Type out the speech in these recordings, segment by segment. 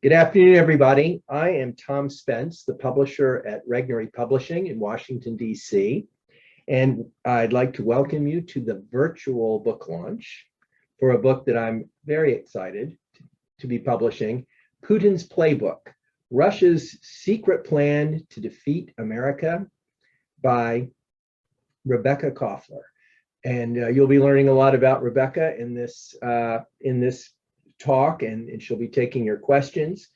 Good afternoon, everybody. I am Tom Spence, the publisher at Regnery Publishing in Washington, D.C., and I'd like to welcome you to the virtual book launch for a book that I'm very excited to be publishing, Putin's Playbook, Russia's Secret Plan to Defeat America by Rebekah Koffler. And you'll be learning a lot about Rebekah in this talk, and she'll be taking your questions.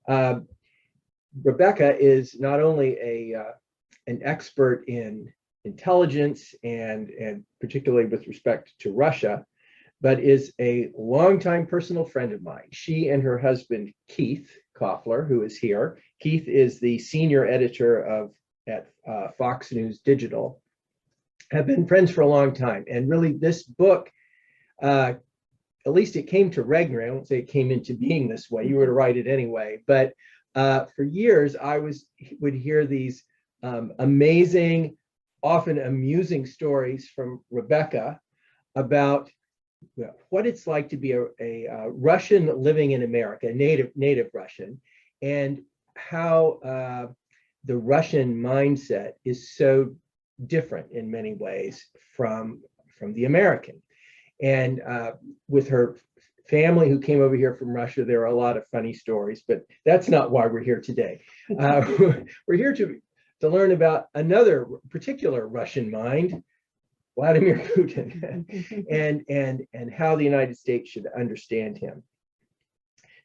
Rebekah is not only an expert in intelligence and particularly with respect to Russia, but is a longtime personal friend of mine. She and her husband, Keith Koffler, who is here. Keith is the senior editor at Fox News Digital, have been friends for a long time. And really this book, at least it came to Regnery. I won't say it came into being this way. You were to write it anyway. But for years, I would hear these amazing, often amusing stories from Rebekah about what it's like to be a Russian living in America, native Russian, and how the Russian mindset is so different in many ways from the American. And with her family who came over here from Russia, there are a lot of funny stories, but that's not why we're here today. We're here to learn about another particular Russian mind, Vladimir Putin, and how the United States should understand him.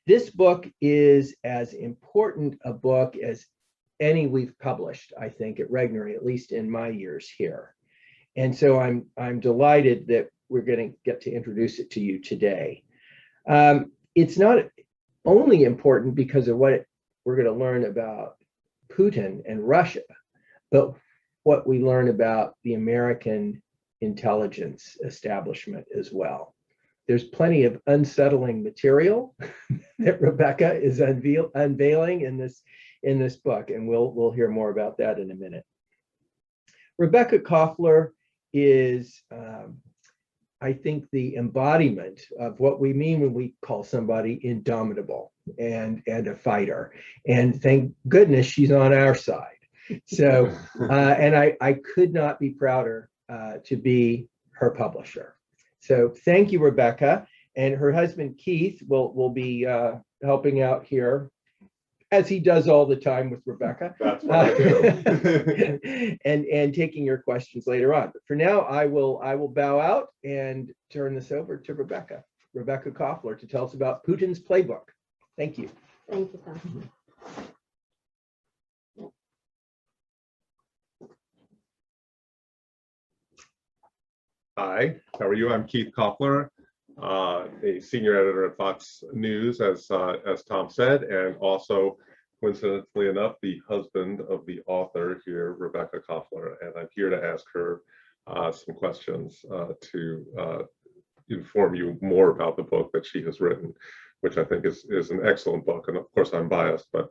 This book is as important a book as any we've published, I think, at Regnery, at least in my years here. And so I'm delighted that we're going to get to introduce it to you today. It's not only important because of what we're going to learn about Putin and Russia, but what we learn about the American intelligence establishment as well. There's plenty of unsettling material that Rebekah is unveiling in this book, and we'll hear more about that in a minute. Rebekah Koffler is I think the embodiment of what we mean when we call somebody indomitable and a fighter. And thank goodness she's on our side. So, and I could not be prouder to be her publisher. So thank you, Rebekah. And her husband, Keith, will be helping out here, as he does all the time with Rebekah. That's what I do. and taking your questions later on. But for now, I will bow out and turn this over to Rebekah Koffler, to tell us about Putin's Playbook. Thank you. Thank you, Tom. Hi, how are you? I'm Keith Koffler, a senior editor at Fox News, as Tom said, and also, coincidentally enough, the husband of the author here, Rebekah Koffler, and I'm here to ask her some questions to inform you more about the book that she has written, which I think is an excellent book. And of course, I'm biased, but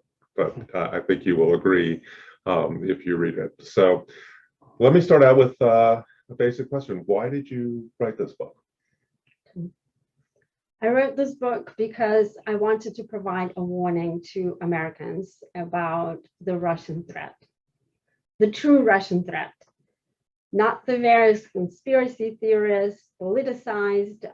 I think you will agree if you read it. So let me start out with a basic question. Why did you write this book? I wrote this book because I wanted to provide a warning to Americans about the Russian threat, the true Russian threat, not the various conspiracy theorists, politicized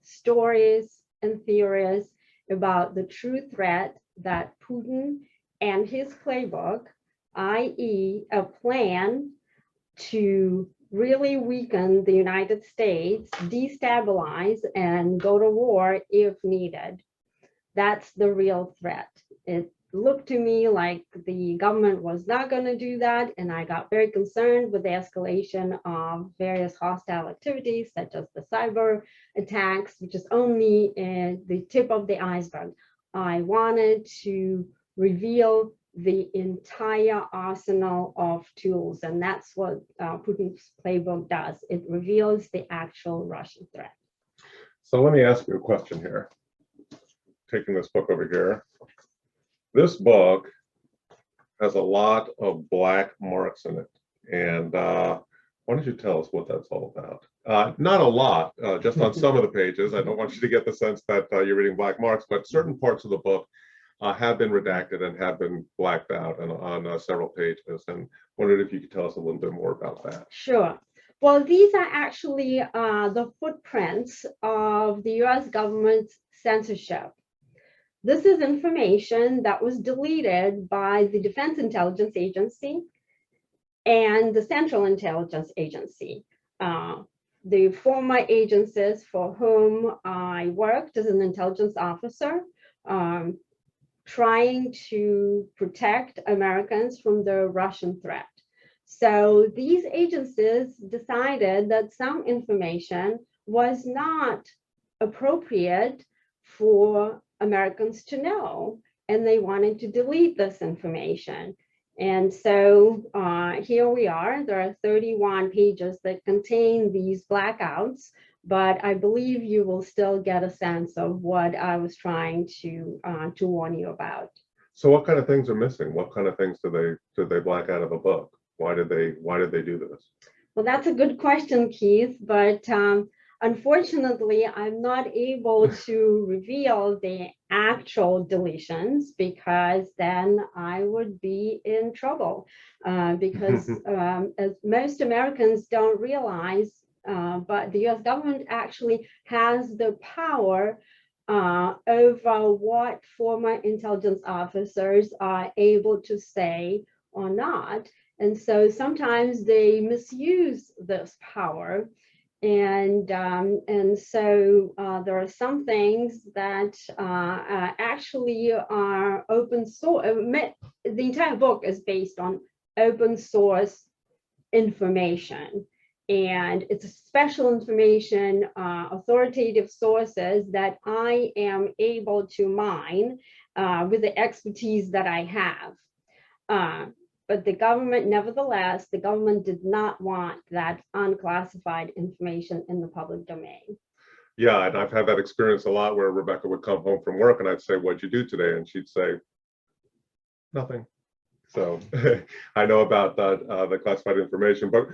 stories and theories about the true threat that Putin and his playbook, i.e., a plan to really weaken the United States, destabilize, and go to war if needed. That's the real threat. It looked to me like the government was not going to do that, and I got very concerned with the escalation of various hostile activities, such as the cyber attacks, which is only the tip of the iceberg. I wanted to reveal the entire arsenal of tools, and that's what Putin's Playbook does. It reveals the actual Russian threat. So let me ask you a question here. Taking this book over here. This book has a lot of black marks in it, and why don't you tell us what that's all about? Not a lot, just on some of the pages. I don't want you to get the sense that you're reading black marks, but certain parts of the book have been redacted and have been blacked out on several pages. And wondered if you could tell us a little bit more about that. Sure. Well, these are actually the footprints of the US government's censorship. This is information that was deleted by the Defense Intelligence Agency and the Central Intelligence Agency, the former agencies for whom I worked as an intelligence officer, trying to protect Americans from the Russian threat. So these agencies decided that some information was not appropriate for Americans to know, and they wanted to delete this information. And so here we are. There are 31 pages that contain these blackouts, but I believe you will still get a sense of what I was trying to warn you about. So what kind of things are missing? What kind of things did they black out of a book? Why did they do this? Well, that's a good question, Keith, but unfortunately, I'm not able to reveal the actual deletions because then I would be in trouble because as most Americans don't realize, but the US government actually has the power over what former intelligence officers are able to say or not. And so sometimes they misuse this power. And so there are some things that actually are open source. The entire book is based on open source information. And it's special information, authoritative sources that I am able to mine with the expertise that I have. But the government, nevertheless, the government did not want that unclassified information in the public domain. Yeah, and I've had that experience a lot where Rebekah would come home from work and I'd say, "What'd you do today?" And she'd say, "Nothing." So I know about the classified information, but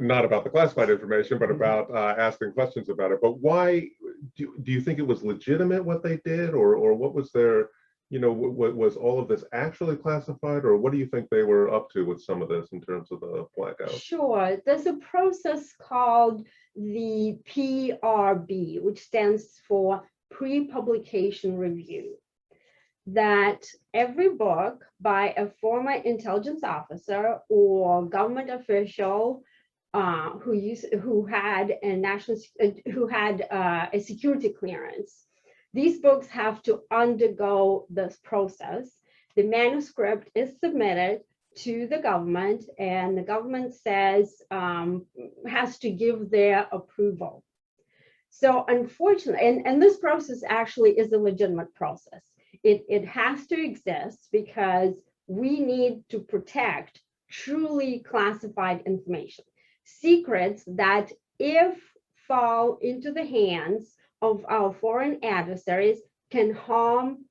not about the classified information, but about asking questions about it. But why do you think it was legitimate what they did, or what was their, was all of this actually classified, or what do you think they were up to with some of this in terms of the blackout? Sure, there's a process called the PRB, which stands for pre-publication review, that every book by a former intelligence officer or government official who had a security clearance, these books have to undergo this process. The manuscript is submitted to the government, and the government says has to give their approval. So unfortunately, and this process actually is a legitimate process. It has to exist because we need to protect truly classified information, secrets that if fall into the hands of our foreign adversaries can harm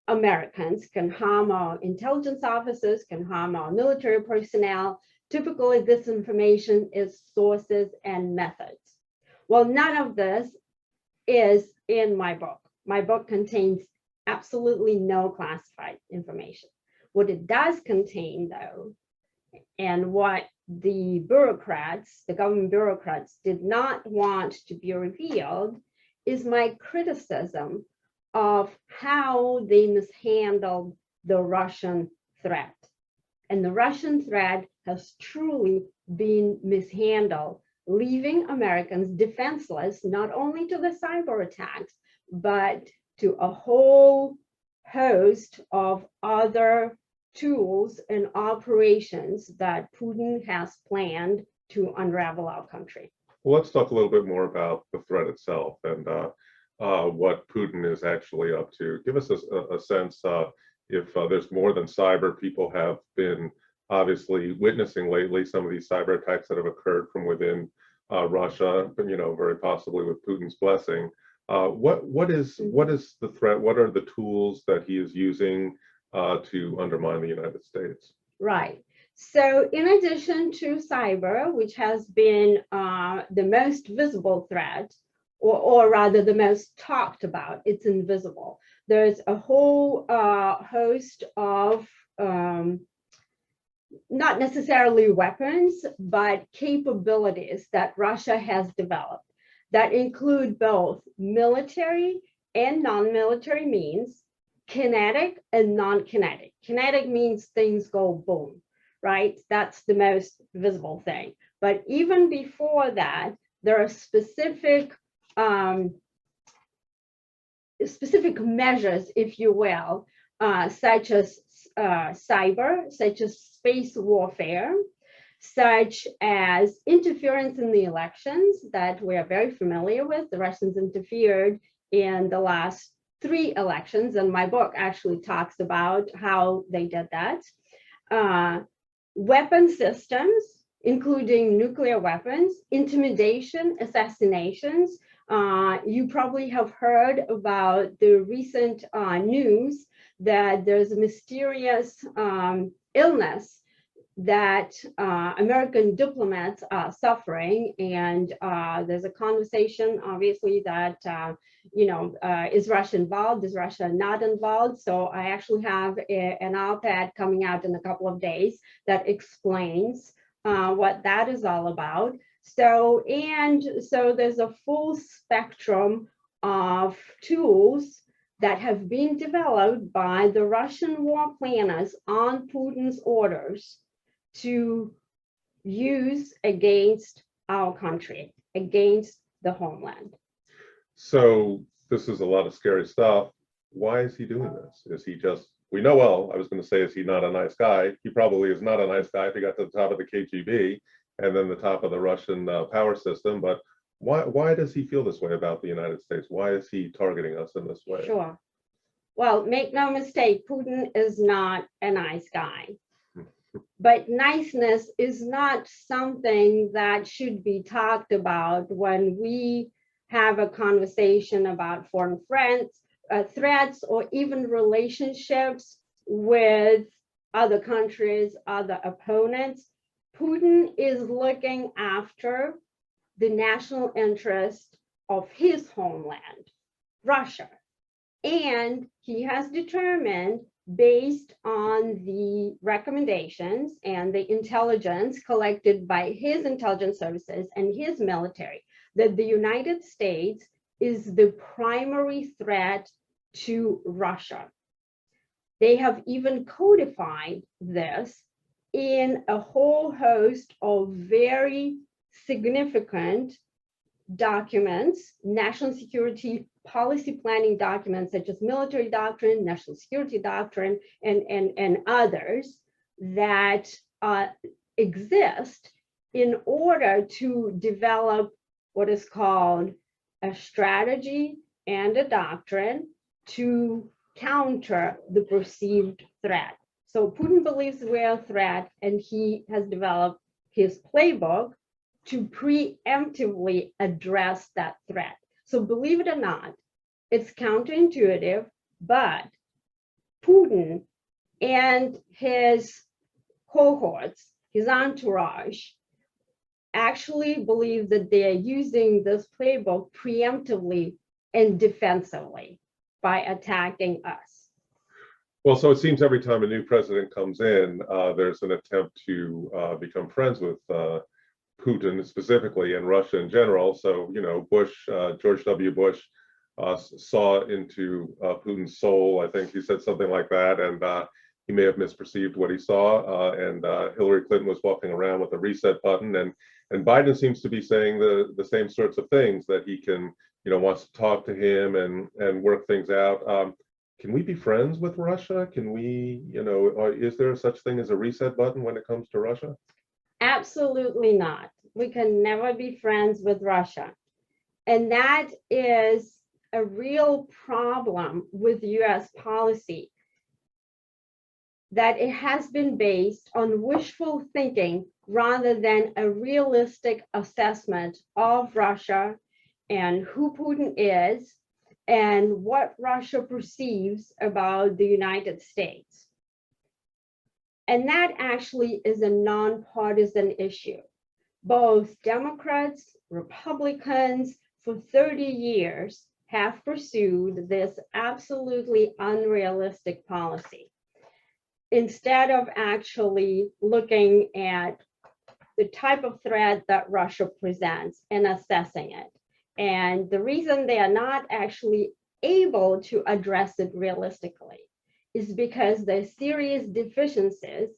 Americans, can harm our intelligence officers, can harm our military personnel. Typically, this information is sources and methods. Well, none of this is in my book. My book contains absolutely no classified information. What it does contain, though, and what the bureaucrats, the government bureaucrats, did not want to be revealed is my criticism of how they mishandled the Russian threat. And the Russian threat has truly been mishandled, leaving Americans defenseless, not only to the cyber attacks, but to a whole host of other tools and operations that Putin has planned to unravel our country. Well, let's talk a little bit more about the threat itself and what Putin is actually up to. Give us a sense if there's more than cyber. People have been obviously witnessing lately some of these cyber attacks that have occurred from within Russia, but very possibly with Putin's blessing. What is the threat? What are the tools that he is using to undermine the United States? Right. So in addition to cyber, which has been the most visible threat, or rather the most talked about. It's invisible. There's a whole host of not necessarily weapons, but capabilities that Russia has developed that include both military and non-military means, kinetic and non-kinetic. Kinetic means things go boom, right? That's the most visible thing. But even before that, there are specific measures, if you will, such as cyber, such as space warfare, such as interference in the elections that we are very familiar with. The Russians interfered in the last 3 elections, and my book actually talks about how they did that. Weapon systems, including nuclear weapons, intimidation, assassinations. You probably have heard about the recent news that there's a mysterious illness that American diplomats are suffering, and there's a conversation, obviously, that is Russia involved? Is Russia not involved? So I actually have an op-ed coming out in a couple of days that explains what that is all about. So there's a full spectrum of tools that have been developed by the Russian war planners on Putin's orders to use against our country, against the homeland. So this is a lot of scary stuff. Why is he doing this? Is he just, we know, well, I was going to say, is he not a nice guy? He probably is not a nice guy if he got to the top of the KGB and then the top of the Russian power system. But why does he feel this way about the United States? Why is he targeting us in this way? Sure. Well, make no mistake, Putin is not a nice guy. But niceness is not something that should be talked about when we have a conversation about foreign threats, or even relationships with other countries, other opponents. Putin is looking after the national interest of his homeland, Russia. And he has determined, based on the recommendations and the intelligence collected by his intelligence services and his military, that the United States is the primary threat to Russia. They have even codified this in a whole host of very significant documents, national security policy planning documents, such as military doctrine, national security doctrine, and others that exist in order to develop what is called a strategy and a doctrine to counter the perceived threat. So Putin believes we're a threat, and he has developed his playbook to preemptively address that threat. So believe it or not, it's counterintuitive, but Putin and his cohorts, his entourage, actually believe that they are using this playbook preemptively and defensively by attacking us. Well, so it seems every time a new president comes in, there's an attempt to become friends with Putin specifically and Russia in general. So, George W. Bush saw into Putin's soul. I think he said something like that, and he may have misperceived what he saw. And Hillary Clinton was walking around with a reset button, and Biden seems to be saying the same sorts of things, that he can, wants to talk to him and work things out. Can we be friends with Russia? Can we, is there such thing as a reset button when it comes to Russia? Absolutely not. We can never be friends with Russia. And that is a real problem with US policy, that it has been based on wishful thinking rather than a realistic assessment of Russia and who Putin is and what Russia perceives about the United States. And that actually is a nonpartisan issue. Both Democrats, Republicans, for 30 years have pursued this absolutely unrealistic policy instead of actually looking at the type of threat that Russia presents and assessing it. And the reason they are not actually able to address it realistically is because there's serious deficiencies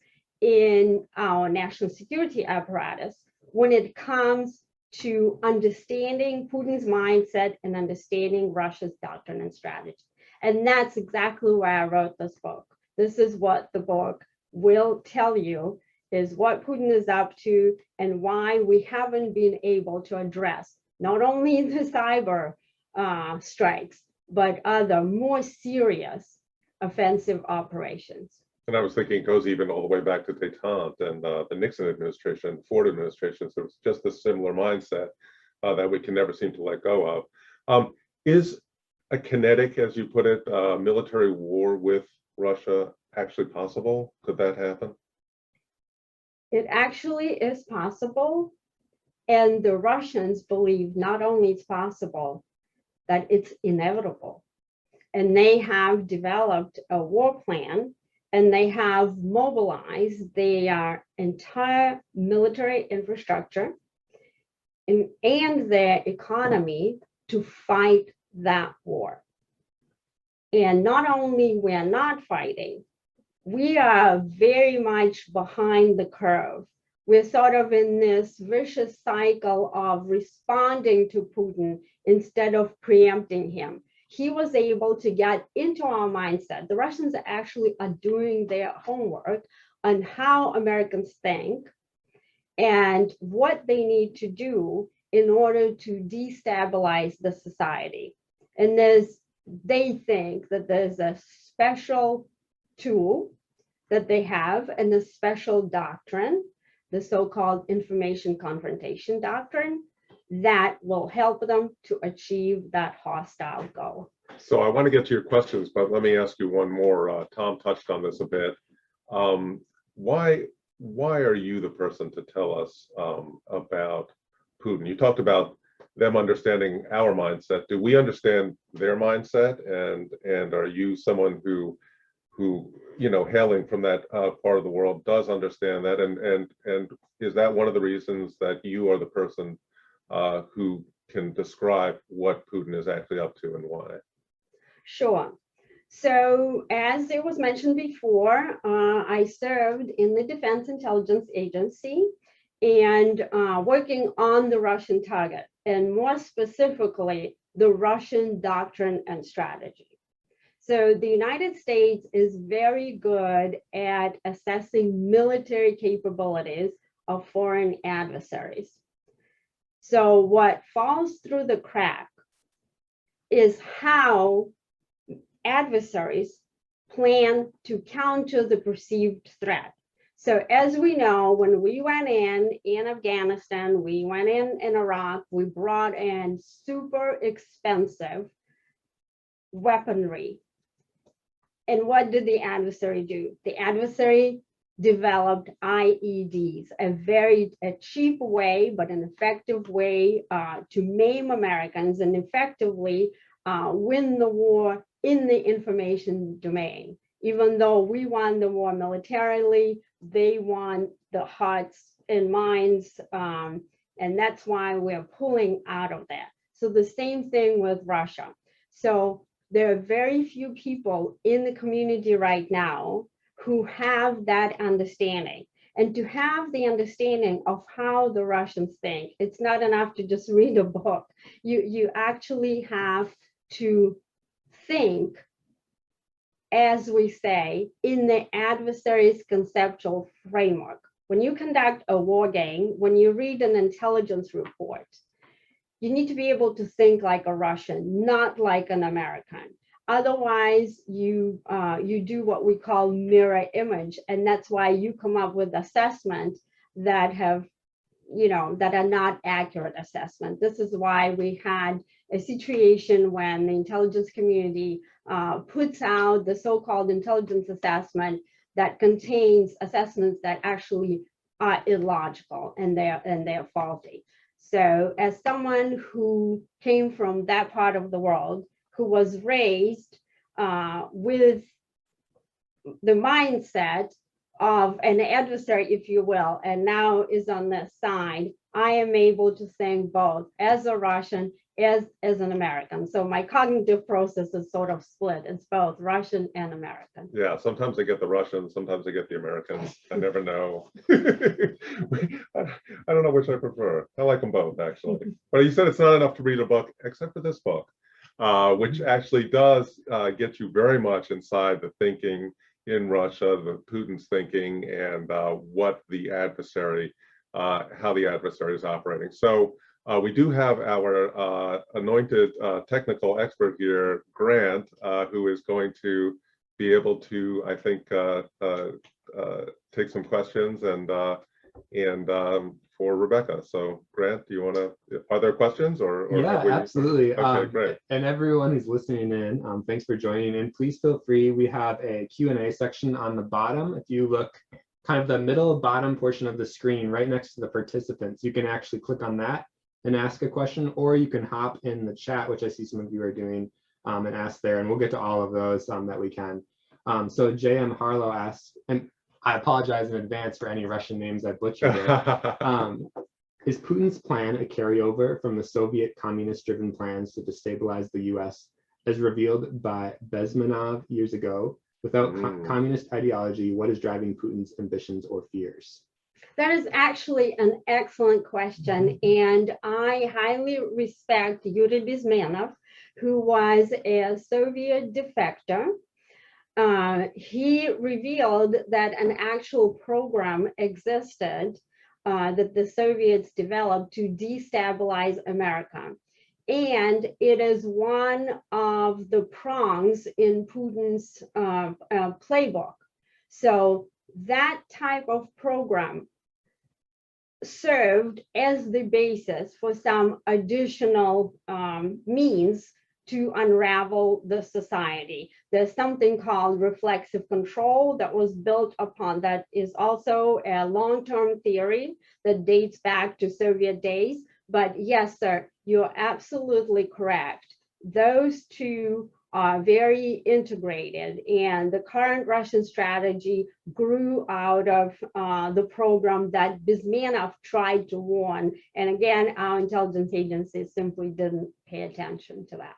in our national security apparatus when it comes to understanding Putin's mindset and understanding Russia's doctrine and strategy. And that's exactly why I wrote this book. This is what the book will tell you, is what Putin is up to and why we haven't been able to address not only the cyber strikes, but other more serious offensive operations. And I was thinking it goes even all the way back to détente and the Nixon administration, Ford administration. So it's just a similar mindset that we can never seem to let go of. Is a kinetic, as you put it, military war with Russia actually possible? Could that happen? It actually is possible. And the Russians believe not only it's possible, that it's inevitable. And they have developed a war plan, and they have mobilized their entire military infrastructure and their economy to fight that war. And not only we're not fighting, we are very much behind the curve. We're sort of in this vicious cycle of responding to Putin instead of preempting him. He was able to get into our mindset. The Russians actually are doing their homework on how Americans think and what they need to do in order to destabilize the society. And they think that there's a special tool that they have and a special doctrine, the so-called information confrontation doctrine, that will help them to achieve that hostile goal. So I want to get to your questions, but let me ask you one more. Tom touched on this a bit. Why are you the person to tell us about Putin? You talked about them understanding our mindset. Do we understand their mindset? And are you someone who hailing from that part of the world does understand that? And is that one of the reasons that you are the person who can describe what Putin is actually up to and why? Sure. So as it was mentioned before, I served in the Defense Intelligence Agency and working on the Russian target, and more specifically, the Russian doctrine and strategy. So the United States is very good at assessing military capabilities of foreign adversaries. So what falls through the crack is how adversaries plan to counter the perceived threat. So as we know, when we went in Afghanistan, we went in Iraq, we brought in super expensive weaponry. And what did the adversary do? The adversary developed IEDs, a cheap way, but an effective way to maim Americans and effectively win the war in the information domain. Even though we won the war militarily, they won the hearts and minds, and that's why we're pulling out of that. So the same thing with Russia. So there are very few people in the community right now who have that understanding. And to have the understanding of how the Russians think, it's not enough to just read a book. You actually have to think, as we say, in the adversary's conceptual framework. When you conduct a war game, when you read an intelligence report, you need to be able to think like a Russian, not like an American. Otherwise, you do what we call mirror image, and that's why you come up with assessments that have, that are not accurate assessment. This is why we had a situation when the intelligence community puts out the so-called intelligence assessment that contains assessments that actually are illogical and they're faulty. So as someone who came from that part of the world, who was raised with the mindset of an adversary, if you will, and now is on the side, I am able to think both as a Russian, as an American. So my cognitive process is sort of split. It's both Russian and American. Yeah, sometimes I get the Russians, sometimes I get the Americans. I never know. I don't know which I prefer. I like them both, actually. But you said it's not enough to read a book, except for this book, which actually does get you very much inside the thinking in Russia, the Putin's thinking, and what the adversary, how the adversary is operating. So we do have our anointed technical expert here, Grant, who is going to be able to, I think, take some questions and for Rebekah. So Grant, do you want to, are there questions or yeah, have we, absolutely. Okay, great. And everyone who's listening in, thanks for joining in. Please feel free. We have a Q&A section on the bottom. If you look kind of the middle bottom portion of the screen right next to the participants, you can actually click on that and ask a question, or you can hop in the chat, which I see some of you are doing, and ask there, and we'll get to all of those that we can. So JM Harlow asks, and I apologize in advance for any Russian names I butchered there. Is Putin's plan a carryover from the Soviet communist-driven plans to destabilize the US as revealed by Bezmenov years ago? Without communist ideology, what is driving Putin's ambitions or fears? That is actually an excellent question, and I highly respect Yuri Bezmenov, who was a Soviet defector. He revealed that an actual program existed that the Soviets developed to destabilize America. And it is one of the prongs in Putin's playbook. So that type of program served as the basis for some additional means to unravel the society. There's something called reflexive control that was built upon, that is also a long-term theory that dates back to Soviet days. But yes, sir, you're absolutely correct. Those two are very integrated, and the current Russian strategy grew out of the program that Bezmenov tried to warn. And again, our intelligence agencies simply didn't pay attention to that.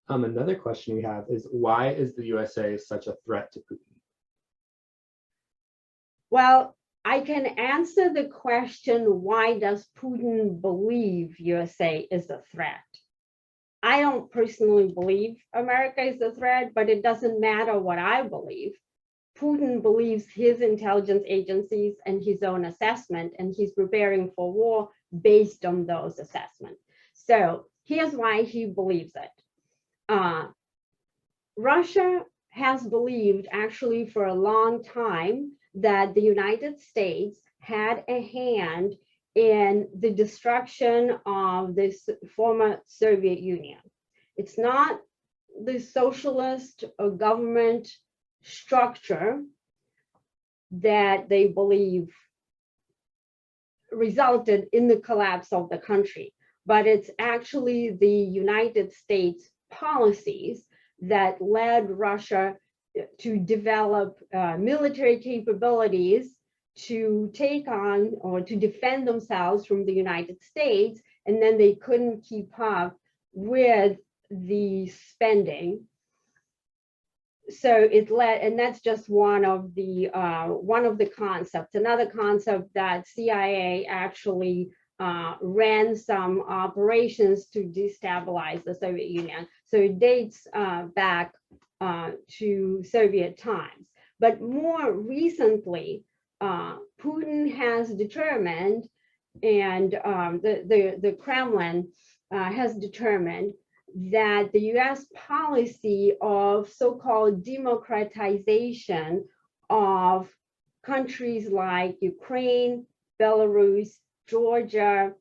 Another question we have is, why is the USA such a threat to Putin? Well, I can answer the question, why does Putin believe USA is a threat? I don't personally believe America is a threat, but it doesn't matter what I believe. Putin believes his intelligence agencies and his own assessment, and he's preparing for war based on those assessments. So here's why he believes it. Russia has believed actually for a long time that the United States had a hand in the destruction of this former Soviet Union. It's not the socialist or government structure that they believe resulted in the collapse of the country, but it's actually the United States policies that led Russia to develop military capabilities to take on or to defend themselves from the United States, and then they couldn't keep up with the spending. So it led, and that's just one of the concepts. Another concept that CIA actually ran some operations to destabilize the Soviet Union. So it dates back to Soviet times. But more recently, Putin has determined, and the Kremlin has determined, that the US policy of so-called democratization of countries like Ukraine, Belarus, Georgia,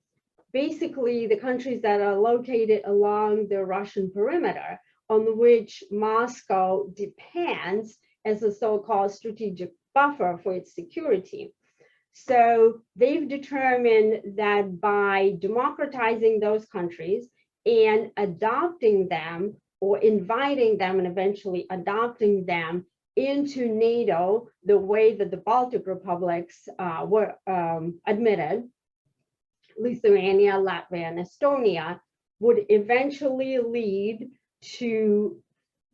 basically the countries that are located along the Russian perimeter, on which Moscow depends as a so-called strategic buffer for its security. So they've determined that by democratizing those countries and adopting them or inviting them and eventually adopting them into NATO, the way that the Baltic republics were admitted, Lithuania, Latvia, and Estonia, would eventually lead to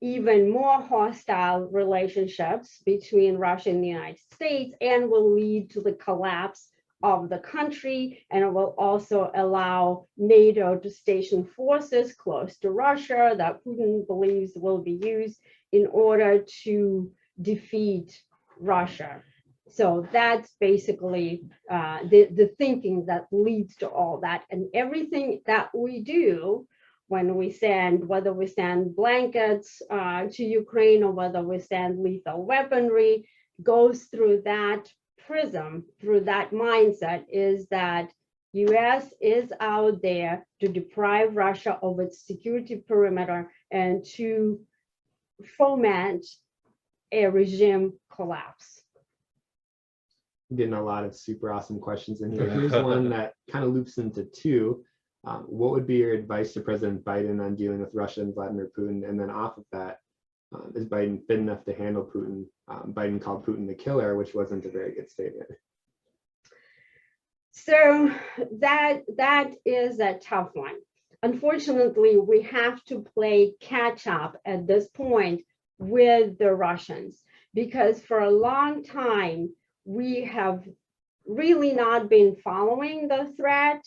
even more hostile relationships between Russia and the United States, and will lead to the collapse of the country. And it will also allow NATO to station forces close to Russia that Putin believes will be used in order to defeat Russia. So that's basically the thinking that leads to all that. And everything that we do when we send, whether we send blankets to Ukraine or whether we send lethal weaponry, goes through that prism, through that mindset, is that US is out there to deprive Russia of its security perimeter and to foment a regime collapse. Getting a lot of super awesome questions in here. Here's one that kind of loops into two. What would be your advice to President Biden on dealing with Russia and Vladimir Putin? And then off of that, is Biden fit enough to handle Putin? Biden called Putin the killer, which wasn't a very good statement. So that is a tough one. Unfortunately, we have to play catch up at this point with the Russians, because for a long time, we have really not been following the threat.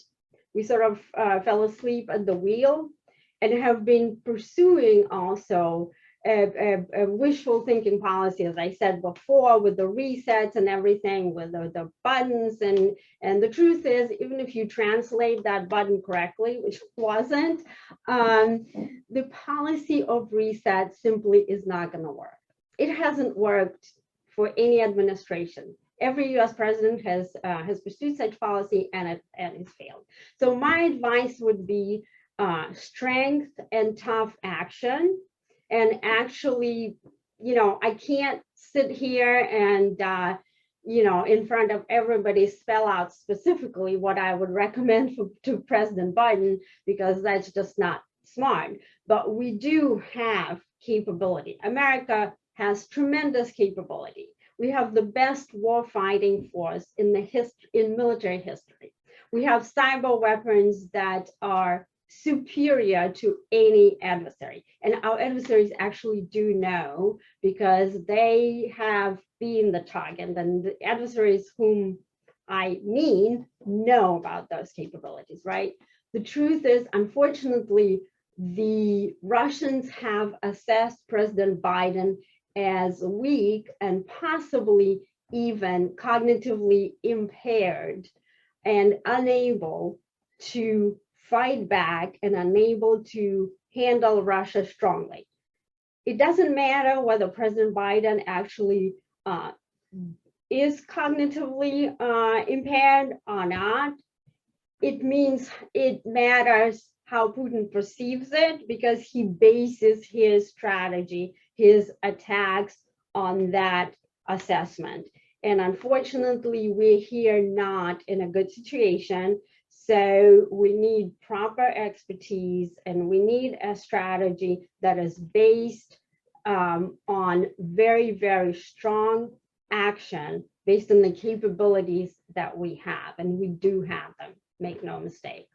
We sort of fell asleep at the wheel and have been pursuing also a wishful thinking policy, as I said before, with the resets and everything, with the buttons. And the truth is, even if you translate that button correctly, which wasn't, the policy of reset simply is not going to work. It hasn't worked for any administration. Every US president has pursued such policy and it has failed. So my advice would be strength and tough action. And actually, I can't sit here and, in front of everybody spell out specifically what I would recommend to President Biden, because that's just not smart. But we do have capability. America has tremendous capability. We have the best warfighting force in military history. We have cyber weapons that are superior to any adversary. And our adversaries actually do know, because they have been the target, and the adversaries whom I mean know about those capabilities, right? The truth is, unfortunately, the Russians have assessed President Biden as weak and possibly even cognitively impaired and unable to fight back and unable to handle Russia strongly. It doesn't matter whether President Biden actually is cognitively impaired or not. It matters how Putin perceives it, because he bases his strategy, his attacks on that assessment. And unfortunately, we're here not in a good situation. So we need proper expertise, and we need a strategy that is based on very, very strong action based on the capabilities that we have. And we do have them, make no mistake.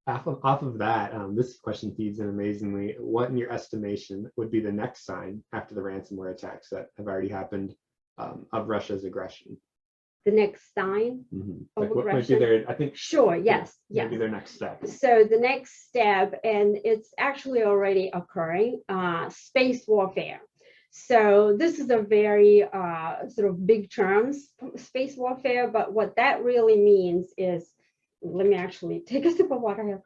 Off of that, this question feeds in amazingly. What, in your estimation, would be the next sign after the ransomware attacks that have already happened of Russia's aggression? The next sign of What might be aggression? their, I think. Sure, yes, yes. Maybe their next step. So the next step, and it's actually already occurring, space warfare. So this is a very sort of big term, space warfare, but what that really means is, let me actually take a sip of water here.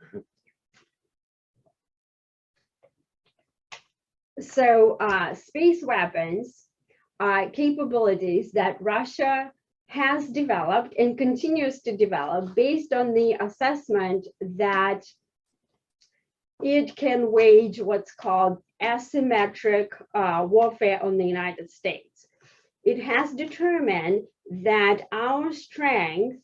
So space weapons are capabilities that Russia has developed and continues to develop based on the assessment that it can wage what's called asymmetric warfare on the United States. it has determined that our strength,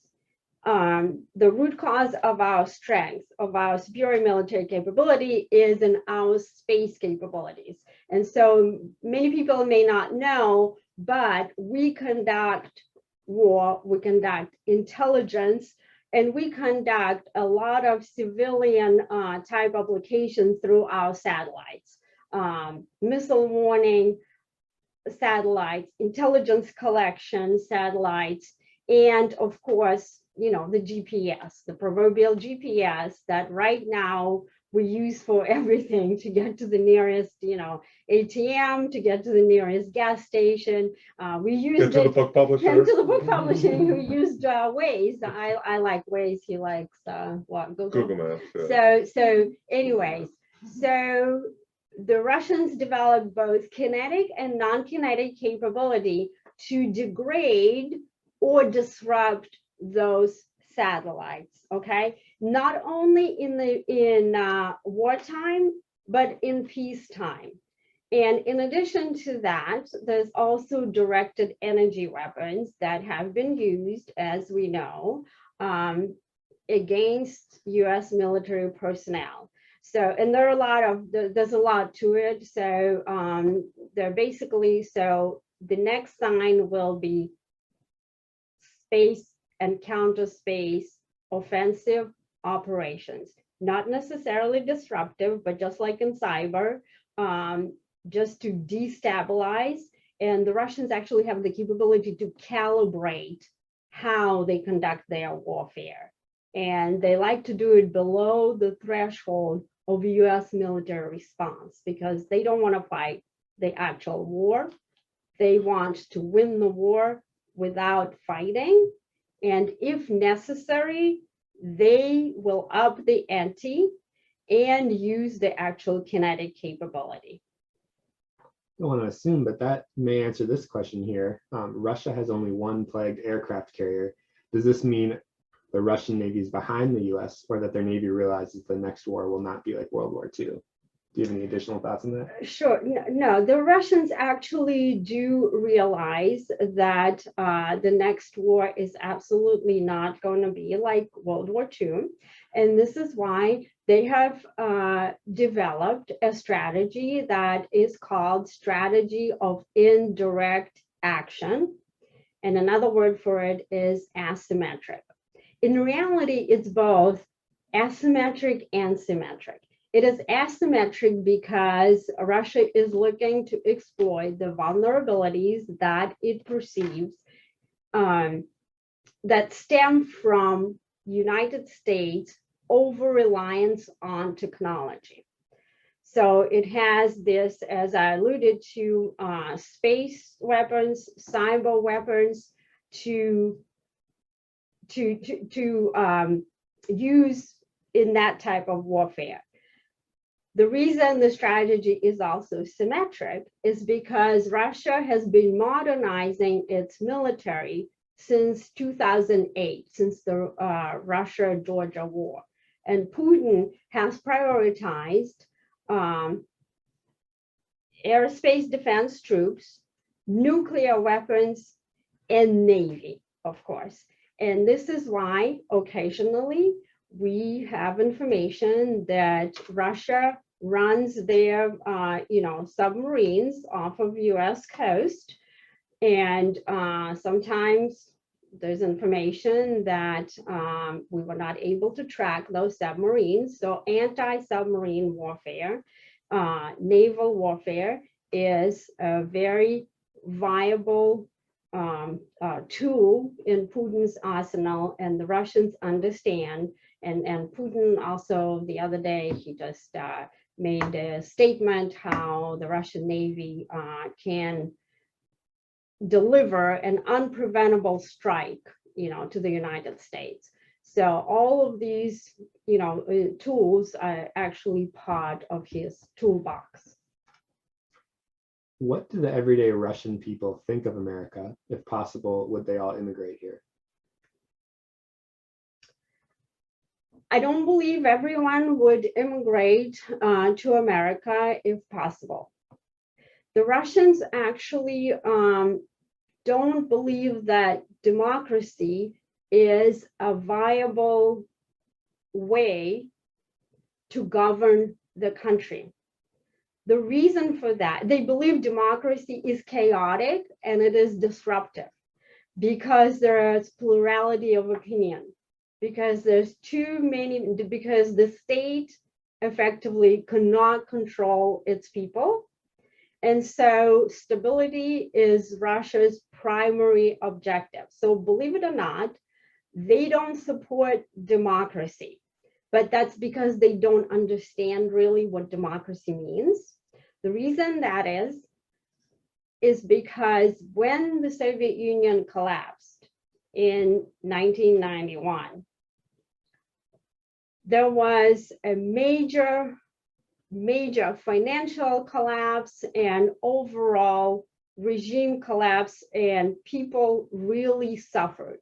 the root cause of our strength, of our superior military capability, is in our space capabilities. And so many people may not know, but we conduct war, we conduct intelligence, and we conduct a lot of civilian type applications through our satellites, missile warning satellites, intelligence collection satellites, and of course, you know, the GPS, the proverbial GPS that right now we use for everything, to get to the nearest, you know, ATM, to get to the nearest gas station. We used Get to the it. book publisher. And to the book publishing, who used Waze. I like Waze. He likes what, Google Maps. Yeah. So anyways, so the Russians developed both kinetic and non-kinetic capability to degrade or disrupt those satellites. Okay, not only in wartime, but in peacetime. And in addition to that, there's also directed energy weapons that have been used, as we know, against US military personnel. So, and there are a lot of, there's a lot to it. So they're basically, so the next sign will be space and counter space offensive operations, not necessarily disruptive, but just like in cyber, just to destabilize. And the Russians actually have the capability to calibrate how they conduct their warfare. And they like to do it below the threshold of US military response, because they don't want to fight the actual war. They want to win the war without fighting. And if necessary, they will up the ante and use the actual kinetic capability. I don't want to assume, but that may answer this question here. Russia has only one plagued aircraft carrier. Does this mean the Russian Navy is behind the US, or that their Navy realizes the next war will not be like World War II? Do you have any additional thoughts on that? Sure. No, the Russians actually do realize that the next war is absolutely not going to be like World War II. And this is why they have developed a strategy that is called strategy of indirect action. And another word for it is asymmetric. In reality, it's both asymmetric and symmetric. It is asymmetric because Russia is looking to exploit the vulnerabilities that it perceives that stem from United States over-reliance on technology. So it has this, as I alluded to, space weapons, cyber weapons to use in that type of warfare. The reason the strategy is also symmetric is because Russia has been modernizing its military since 2008, since the Russia-Georgia war. And Putin has prioritized aerospace defense troops, nuclear weapons, and Navy, of course. And this is why occasionally we have information that Russia runs their, submarines off of US coast. And sometimes there's information that we were not able to track those submarines. So anti-submarine warfare, naval warfare is a very viable tool in Putin's arsenal, and the Russians understand. And Putin also, the other day, he just made a statement how the Russian Navy can deliver an unpreventable strike, to the United States. So all of these, tools are actually part of his toolbox. What do the everyday Russian people think of America? If possible, would they all immigrate here? I don't believe everyone would immigrate to America if possible. The Russians actually don't believe that democracy is a viable way to govern the country. The reason for that, they believe democracy is chaotic and it is disruptive because there is plurality of opinion, because there's too many, because the state effectively cannot control its people. And so stability is Russia's primary objective. So believe it or not, they don't support democracy, but that's because they don't understand really what democracy means. The reason that is because when the Soviet Union collapsed in 1991, there was a major financial collapse and overall regime collapse, and people really suffered.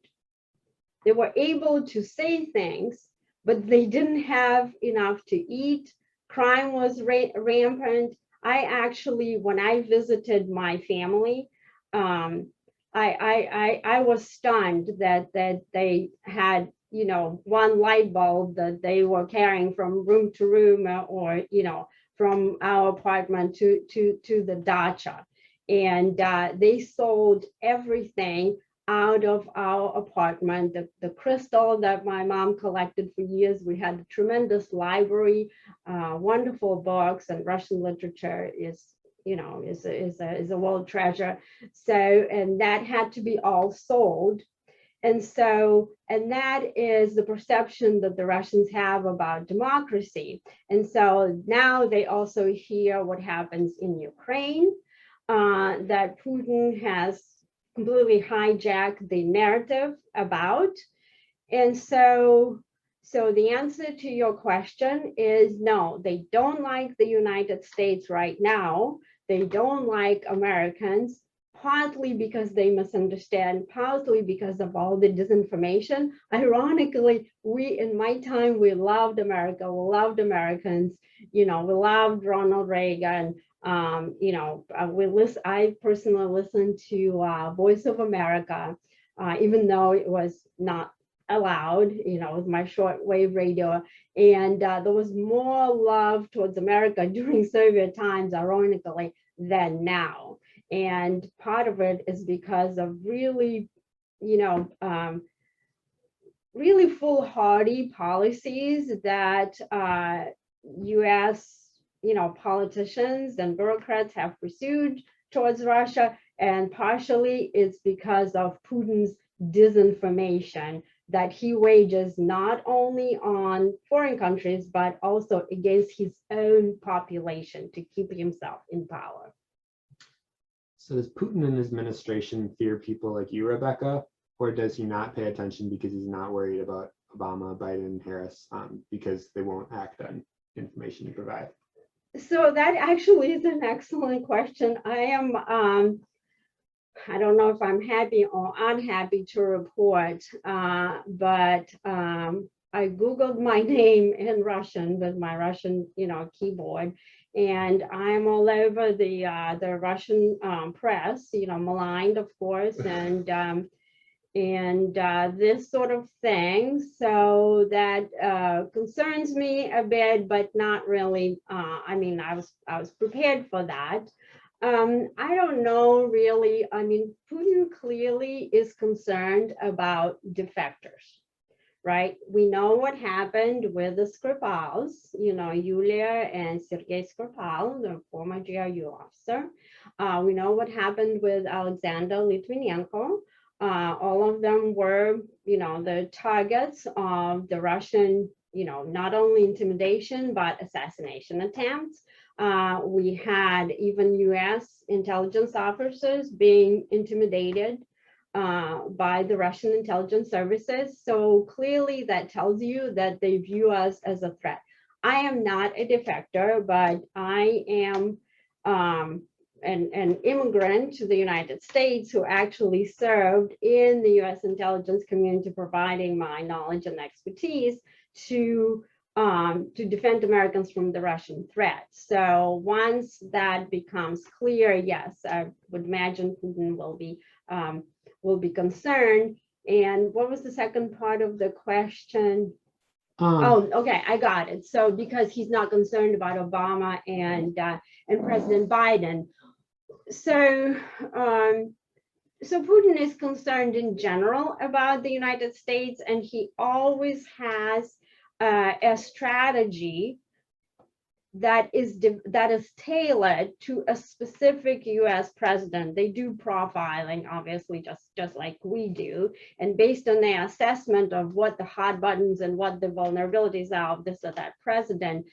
They were able to say things, but they didn't have enough to eat. Crime was rampant. I actually, when I visited my family, I was stunned that they had, you know, one light bulb that they were carrying from room to room, or, you know, from our apartment to the dacha. And they sold everything out of our apartment. The crystal that my mom collected for years. We had a tremendous library, wonderful books, and Russian literature is, you know, is a world treasure. So, and that had to be all sold. And so, and that is the perception that the Russians have about democracy. And so now they also hear what happens in Ukraine, that Putin has completely hijacked the narrative about. And so the answer to your question is no, they don't like the United States right now. They don't like Americans, partly because they misunderstand, partly because of all the disinformation. Ironically, in my time, we loved America, we loved Americans, you know, we loved Ronald Reagan. You know, I personally listened to Voice of America, even though it was not allowed, you know, with my shortwave radio. And there was more love towards America during Soviet times, ironically, than now. And part of it is because of really, you know, really foolhardy policies that US, you know, politicians and bureaucrats have pursued towards Russia. And partially it's because of Putin's disinformation that he wages not only on foreign countries, but also against his own population to keep himself in power. So does Putin and his administration fear people like you, Rebekah, or does he not pay attention because he's not worried about Obama, Biden, Harris, because they won't act on information you provide? So that actually is an excellent question. I don't know if I'm happy or unhappy to report, but I Googled my name in Russian with my Russian, you know, keyboard, and I'm all over the Russian press, you know, maligned, of course, and this sort of thing. So that concerns me a bit, but not really. I mean, I was prepared for that. I don't know really. I mean, Putin clearly is concerned about defectors, right? We know what happened with the Skripals, you know, Yulia and Sergei Skripal, the former GRU officer. We know what happened with Alexander Litvinenko. All of them were, you know, the targets of the Russian, you know, not only intimidation, but assassination attempts. We had even US intelligence officers being intimidated by the Russian intelligence services. So clearly that tells you that they view us as a threat. I am not a defector, but I am an immigrant to the United States who actually served in the US intelligence community, providing my knowledge and expertise to to defend Americans from the Russian threat. So once that becomes clear, yes, I would imagine Putin will be concerned. And what was the second part of the question? Oh, okay, I got it. So because he's not concerned about Obama and President Biden. So so Putin is concerned in general about the United States, and he always has a strategy that is tailored to a specific U.S. president. They do profiling, obviously, just like we do, and based on their assessment of what the hot buttons and what the vulnerabilities are of this or that president,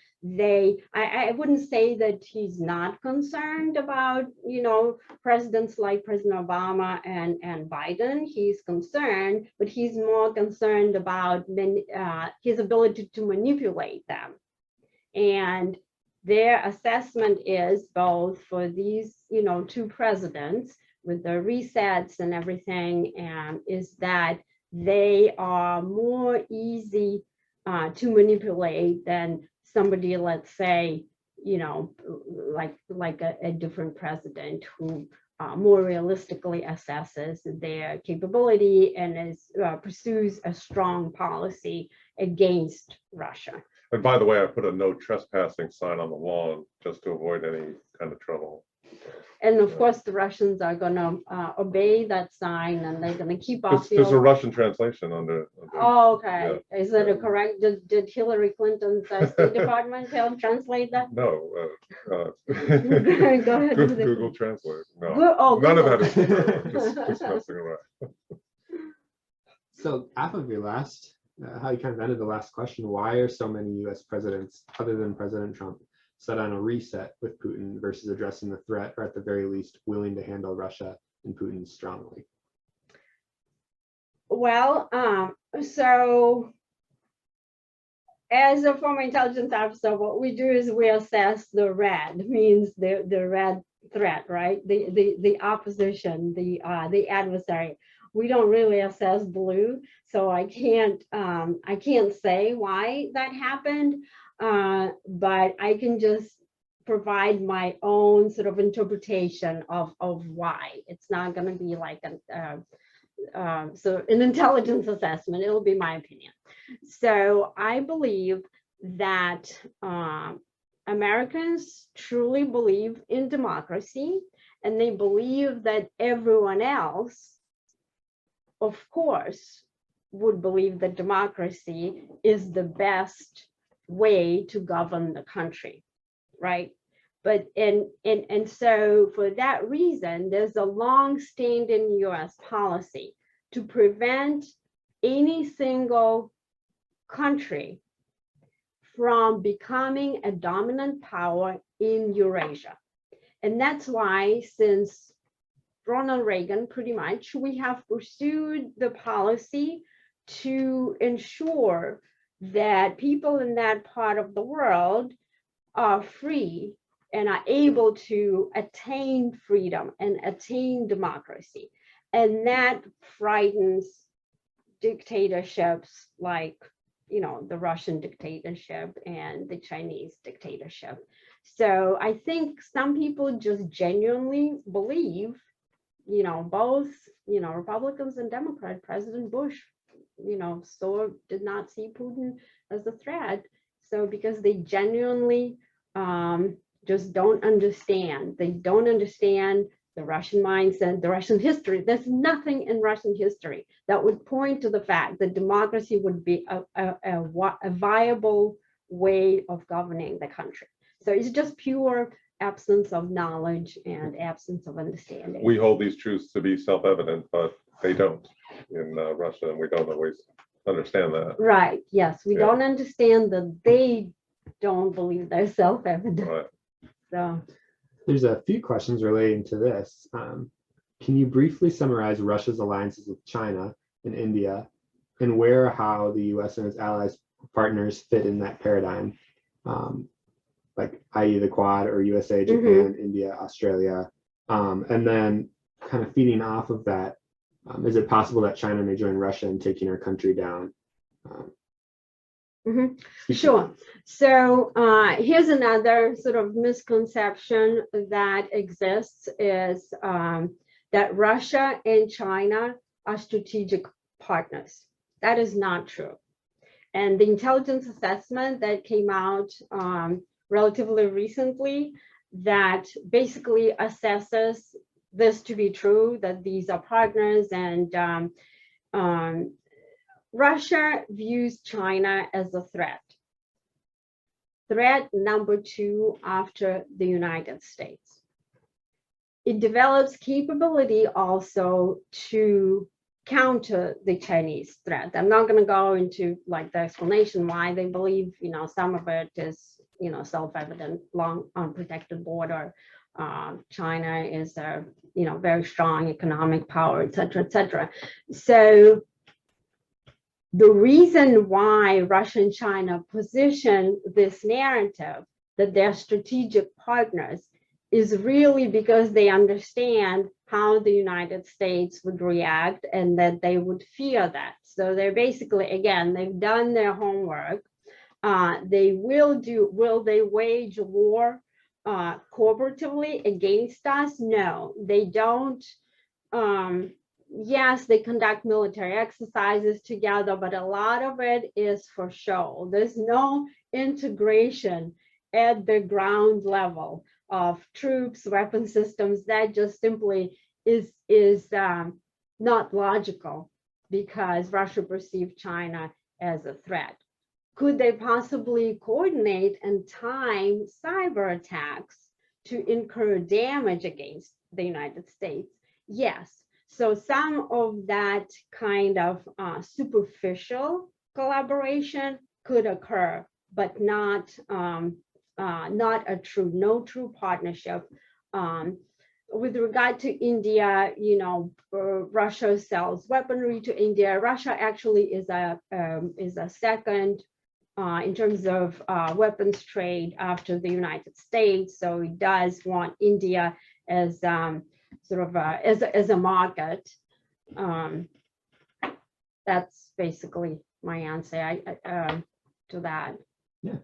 I wouldn't say that he's not concerned about, presidents like President Obama and Biden. He's concerned, but he's more concerned about his ability to manipulate them. And their assessment is both for these, two presidents with the resets and everything, is that they are more easy to manipulate than somebody, let's say, like a different president who more realistically assesses their capability and pursues a strong policy against Russia. And by the way, I put a no trespassing sign on the lawn just to avoid any kind of trouble. And of course, the Russians are going to obey that sign, and they're going to keep off. There's a Russian translation under. Oh, okay. Yeah. Is that correct? Did Hillary Clinton's State Department translate that? No. Go ahead. Google Translate. No. None of that is true. Just messing around. So half of your last, how you kind of ended the last question, why are so many U.S. presidents, other than President Trump, set on a reset with Putin versus addressing the threat, or at the very least, willing to handle Russia and Putin strongly? Well, so as a former intelligence officer, what we do is we assess the red, means the red threat, right? The opposition, the adversary. We don't really assess blue, so I can't say why that happened. But I can just provide my own sort of interpretation of why. It's not going to be like an intelligence assessment. It'll be my opinion. So I believe that Americans truly believe in democracy, and they believe that everyone else, of course, would believe that democracy is the best way to govern the country, right? But and so for that reason, there's a long-standing U.S. policy to prevent any single country from becoming a dominant power in Eurasia. And that's why, since Ronald Reagan, pretty much, we have pursued the policy to ensure that people in that part of the world are free and are able to attain freedom and attain democracy. And that frightens dictatorships like, the Russian dictatorship and the Chinese dictatorship. So I think some people just genuinely believe, both, Republicans and Democrats, President Bush, so did not see Putin as a threat. So because they genuinely just don't understand. They don't understand the Russian mindset, the Russian history. There's nothing in Russian history that would point to the fact that democracy would be a viable way of governing the country. So it's just pure absence of knowledge and absence of understanding. We hold these truths to be self-evident, but they don't in Russia, and we don't always understand that. Right. Yes, we don't understand that they don't believe they're self-evident. Right. So there's a few questions relating to this. Can you briefly summarize Russia's alliances with China and India, and where or how the U.S. and its allies partners fit in that paradigm? Like i.e. the Quad, or USA, Japan, India, Australia. And then kind of feeding off of that, is it possible that China may join Russia in taking our country down? Mhm. Speak to Sure. So here's another sort of misconception that exists is that Russia and China are strategic partners. That is not true. And the intelligence assessment that came out relatively recently that basically assesses this to be true, that these are partners, and Russia views China as a threat. Threat number 2 after the United States. It develops capability also to counter the Chinese threat. I'm not going to go into like the explanation why they believe, some of it is, self-evident, long unprotected border. China is a, very strong economic power, et cetera, et cetera. So the reason why Russia and China position this narrative that they're strategic partners is really because they understand how the United States would react and that they would fear that. So they're basically, again, they've done their homework. Will they wage war cooperatively against us? No, they don't. Yes, they conduct military exercises together, but a lot of it is for show. There's no integration at the ground level of troops, weapon systems. That just simply is not logical because Russia perceived China as a threat. Could they possibly coordinate and time cyber attacks to incur damage against the United States? Yes. So some of that kind of superficial collaboration could occur, but not no true partnership. With regard to India, Russia sells weaponry to India. Russia actually is a second in terms of weapons trade after the United States. So it does want India as sort of as a market. That's basically my answer to that. Yeah.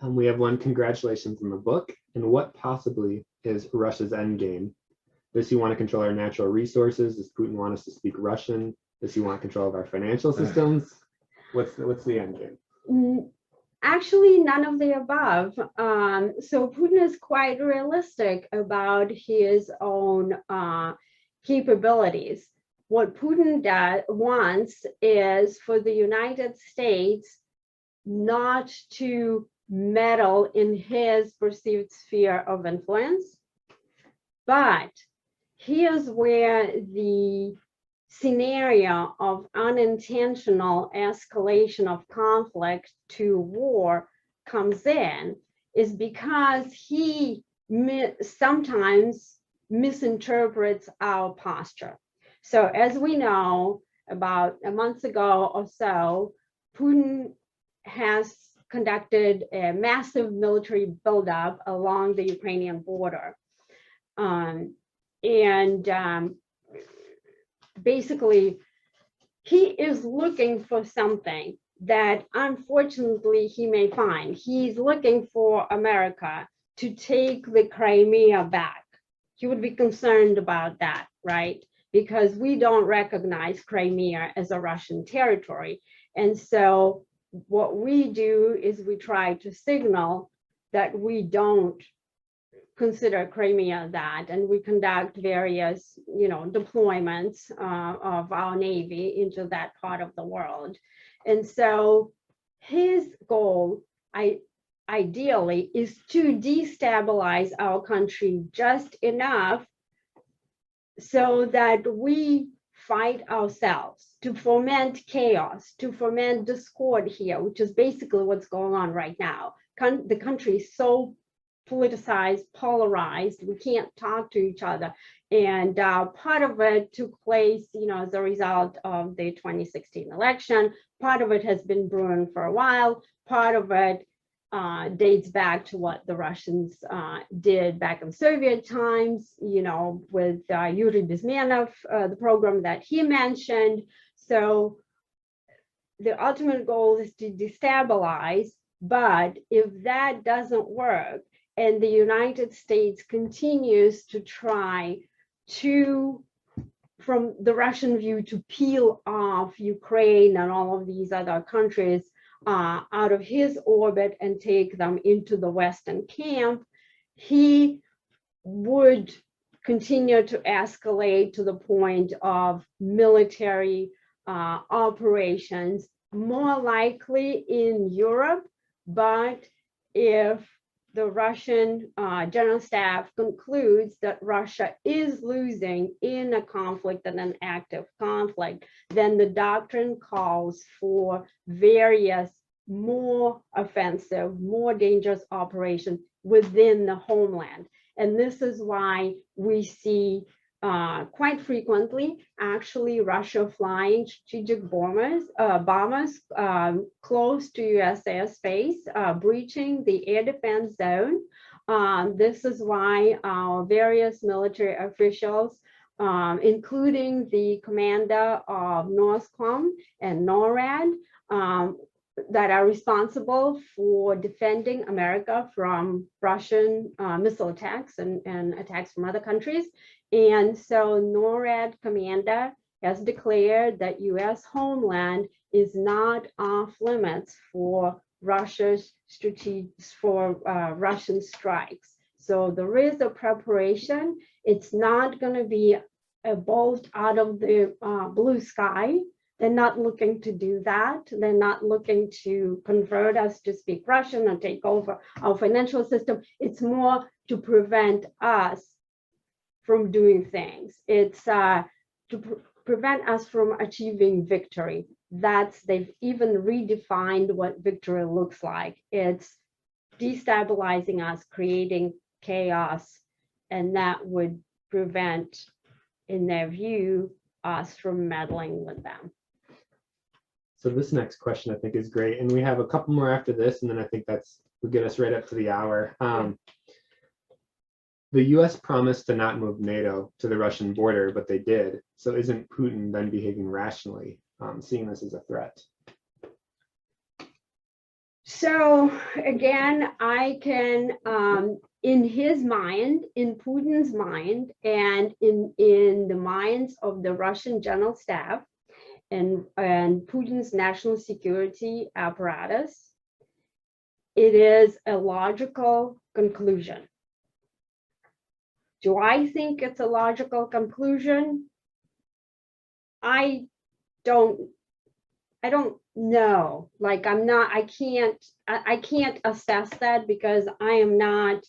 We have one congratulations in the book. And what possibly is Russia's endgame? Does he want to control our natural resources? Does Putin want us to speak Russian? Does he want control of our financial systems? What's the endgame? Actually, none of the above. So Putin is quite realistic about his own capabilities. What Putin wants is for the United States not to meddle in his perceived sphere of influence. But here's where the scenario of unintentional escalation of conflict to war comes in, is because he sometimes misinterprets our posture. So as we know, about a month ago or so, Putin has conducted a massive military buildup along the Ukrainian border. Basically, he is looking for something that unfortunately he may find. He's looking for America to take the Crimea back. He would be concerned about that, right? Because we don't recognize Crimea as a Russian territory. And so what we do is we try to signal that we don't consider Crimea that, and we conduct various, deployments of our Navy into that part of the world. And so his goal, ideally, is to destabilize our country just enough so that we fight ourselves, to foment chaos, to foment discord here, which is basically what's going on right now. The country is so politicized, polarized, we can't talk to each other. And part of it took place, as a result of the 2016 election. Part of it has been brewing for a while. Part of it dates back to what the Russians did back in Soviet times, with Yuri Bezmenov, the program that he mentioned. So the ultimate goal is to destabilize, but if that doesn't work and the United States continues to try to, from the Russian view, to peel off Ukraine and all of these other countries out of his orbit and take them into the Western camp, he would continue to escalate to the point of military operations, more likely in Europe. But if the Russian General Staff concludes that Russia is losing in a conflict and an active conflict, then the doctrine calls for various more offensive, more dangerous operations within the homeland. And this is why we see quite frequently, actually, Russia flying strategic bombers close to US airspace, breaching the air defense zone. This is why our various military officials, including the commander of NORSCOM and NORAD, that are responsible for defending America from Russian missile attacks and attacks from other countries. And so NORAD commander has declared that US homeland is not off limits for Russia's Russian strikes. So there is a preparation. It's not going to be a bolt out of the blue sky. They're not looking to do that. They're not looking to convert us to speak Russian or take over our financial system. It's more to prevent us from doing things. It's to prevent us from achieving victory. They've even redefined what victory looks like. It's destabilizing us, creating chaos, and that would prevent, in their view, us from meddling with them. So this next question I think is great, and we have a couple more after this, and then I think will get us right up to the hour. The US promised to not move NATO to the Russian border, but they did. So isn't Putin then behaving rationally, seeing this as a threat? So again, I can, in his mind, in Putin's mind, and in the minds of the Russian General Staff, and Putin's national security apparatus, it is a logical conclusion. Do I think it's a logical conclusion? I don't know. Like I can't assess that because I am not,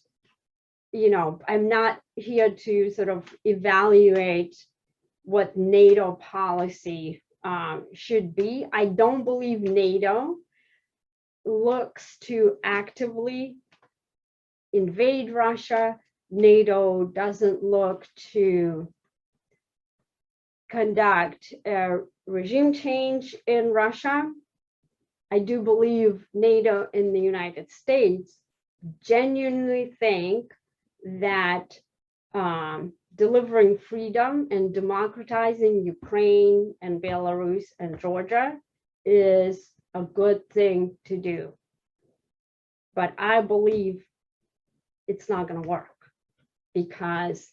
I'm not here to sort of evaluate what NATO policy should be. I don't believe NATO looks to actively invade Russia. NATO doesn't look to conduct a regime change in Russia. I do believe NATO and the United States genuinely think that delivering freedom and democratizing Ukraine and Belarus and Georgia is a good thing to do. But I believe it's not going to work because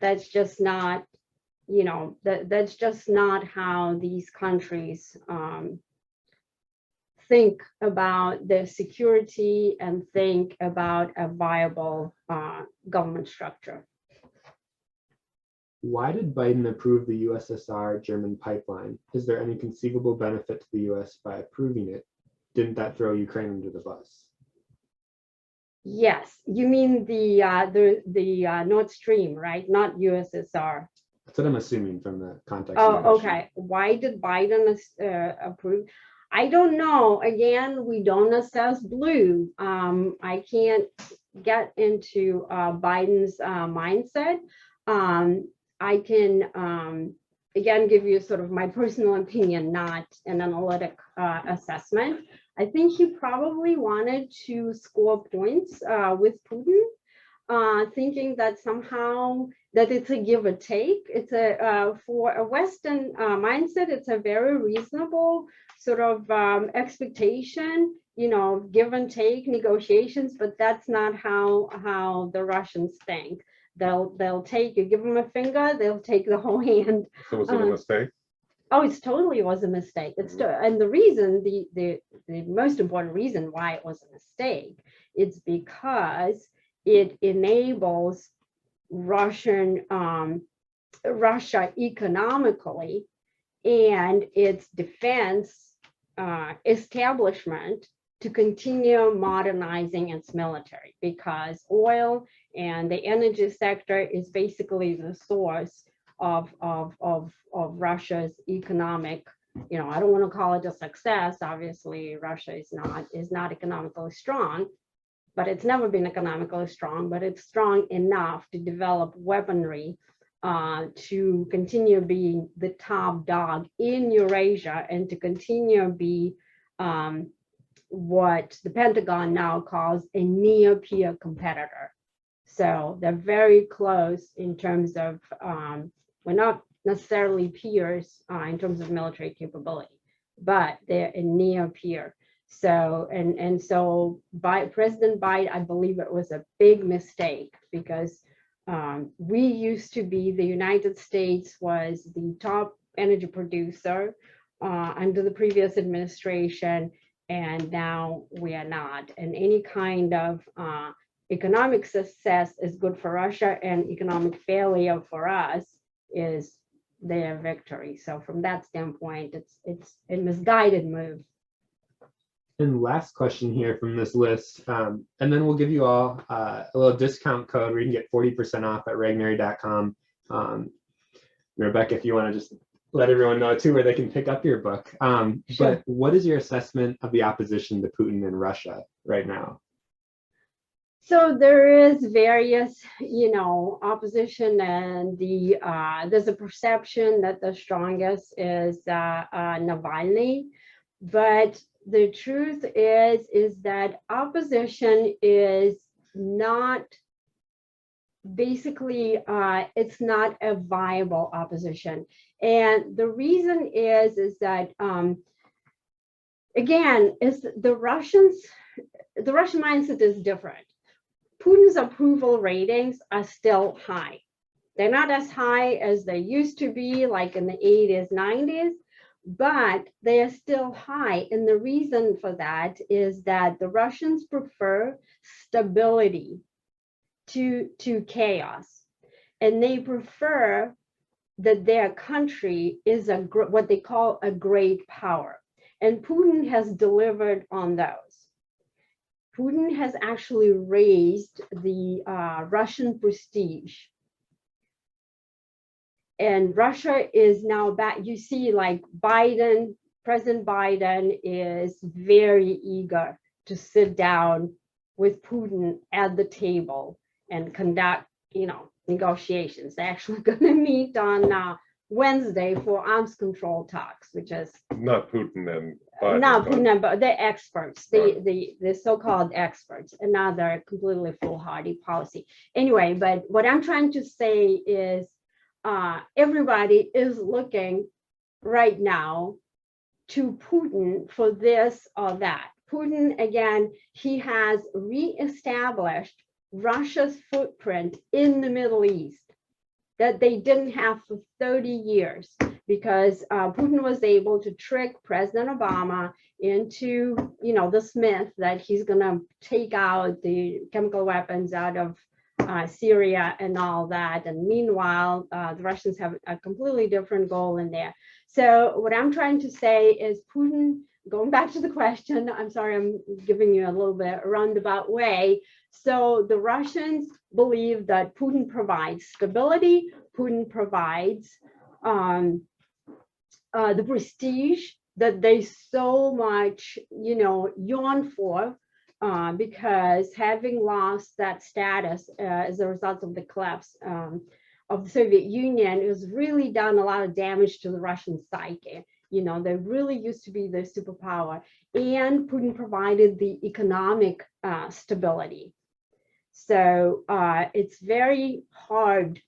that's just not, that's just not how these countries think about their security and think about a viable government structure. Why did Biden approve the USSR-German pipeline? Is there any conceivable benefit to the US by approving it? Didn't that throw Ukraine under the bus? Yes, you mean the Nord Stream, right? Not USSR. That's what I'm assuming from the context. Oh, okay. Why did Biden approve? I don't know. Again, we don't assess blue. I can't get into Biden's mindset. I can, again, give you sort of my personal opinion, not an analytic assessment. I think he probably wanted to score points with Putin. thinking that somehow that it's a give or take. It's a for a Western mindset, it's a very reasonable sort of expectation, give and take negotiations, but that's not how the Russians think. They'll take, you give them a finger, they'll take the whole hand. So was it a mistake? Oh, it's totally was a mistake. And the reason, the most important reason why it was a mistake, it's because it enables Russia economically and its defense establishment to continue modernizing its military, because oil and the energy sector is basically the source of Russia's economic, I don't want to call it a success. Obviously, Russia is not economically strong, but it's never been economically strong, but it's strong enough to develop weaponry to continue being the top dog in Eurasia and to continue be what the Pentagon now calls a near-peer competitor. So they're very close in terms of, we're not necessarily peers in terms of military capability, but they're a near peer. So, and so by President Biden, I believe it was a big mistake, because we used to be, the United States was the top energy producer under the previous administration, and now we are not. And any kind of economic success is good for Russia, and economic failure for us is their victory. So from that standpoint, it's a misguided move. And last question here from this list, and then we'll give you all a little discount code where you can get 40% off at Regnery.com. Rebekah, if you want to just let everyone know too where they can pick up your book. Sure. But what is your assessment of the opposition to Putin in Russia right now? So there is various, opposition, and there's a perception that the strongest is Navalny, but the truth is that opposition is not, basically, it's not a viable opposition. And the reason is that, again, the Russian mindset is different. Putin's approval ratings are still high. They're not as high as they used to be, like in the 80s, 90s, but they are still high. And the reason for that is that the Russians prefer stability to chaos. And they prefer that their country is what they call a great power. And Putin has delivered on those. Putin has actually raised the Russian prestige. And Russia is now back. You see, like President Biden is very eager to sit down with Putin at the table and conduct, negotiations. They're actually going to meet on Wednesday for arms control talks, which is not Putin and Biden. Not Putin, but the experts, Right. the so-called experts, another completely foolhardy policy. Anyway, but what I'm trying to say is everybody is looking right now to Putin for this or that. Putin, again, he has reestablished Russia's footprint in the Middle East that they didn't have for 30 years, because Putin was able to trick President Obama into, this myth that he's going to take out the chemical weapons out of Syria and all that. And meanwhile, the Russians have a completely different goal in there. So what I'm trying to say is Putin, going back to the question, I'm sorry, I'm giving you a little bit roundabout way. So the Russians believe that Putin provides stability, Putin provides the prestige that they so much, yearn for, because having lost that status as a result of the collapse of the Soviet Union, it was really done a lot of damage to the Russian psyche. They really used to be the superpower, and Putin provided the economic stability. So it's very hard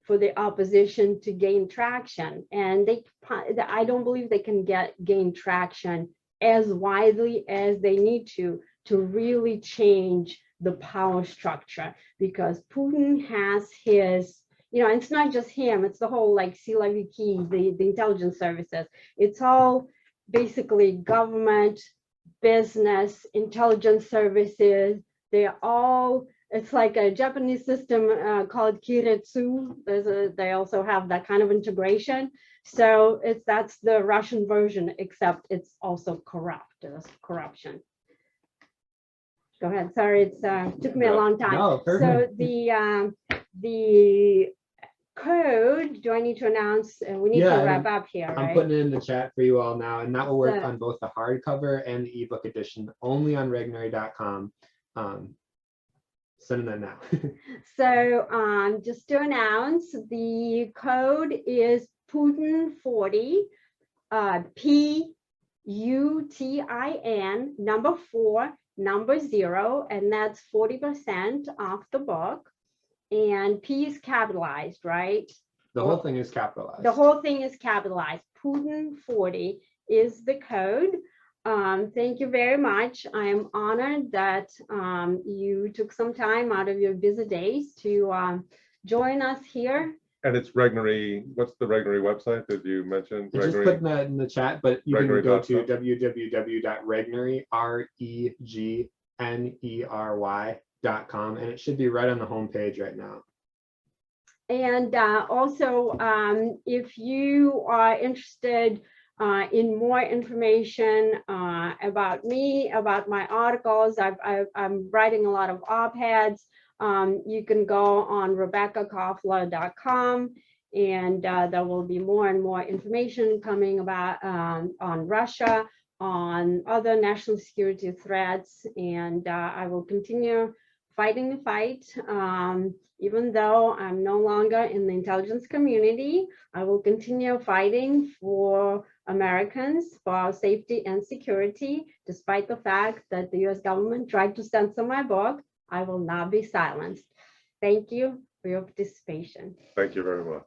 for the opposition to gain traction, and I don't believe they can gain traction as widely as they need to really change the power structure, because Putin has his, it's not just him, it's the whole like Siloviki, the intelligence services. It's all basically government, business, intelligence services. They're all, it's like a Japanese system called Kiretsu. They also have that kind of integration. So that's the Russian version, except it's also corrupt. There's corruption. Go ahead. Sorry, it took me a long time. No, so perfect. the code, do I need to announce? We need to wrap up here, right? I'm putting it in the chat for you all now, and that will work So- on both the hardcover and the ebook edition, only on regnery.com. Sending that now. So just to announce, the code is Putin 40, PUTIN, number 4, number 0, and that's 40% off the book. And P is capitalized, right? The whole thing is capitalized. The whole thing is capitalized. Putin 40 is the code. Thank you very much. I am honored that you took some time out of your busy days to join us here. And it's Regnery. What's the Regnery website that you mentioned? I just Regnery? put that in the chat, but you can go to Regnery.com. www.regnery.com, and it should be right on the home page right now. And also, if you are interested in more information about me, about my articles, I'm writing a lot of op-eds. You can go on RebekahKoffler.com, and there will be more and more information coming about on Russia, on other national security threats, and I will continue fighting the fight. Even though I'm no longer in the intelligence community, I will continue fighting for Americans, for our safety and security, despite the fact that the US government tried to censor my book. I will not be silenced. Thank you for your participation. Thank you very much.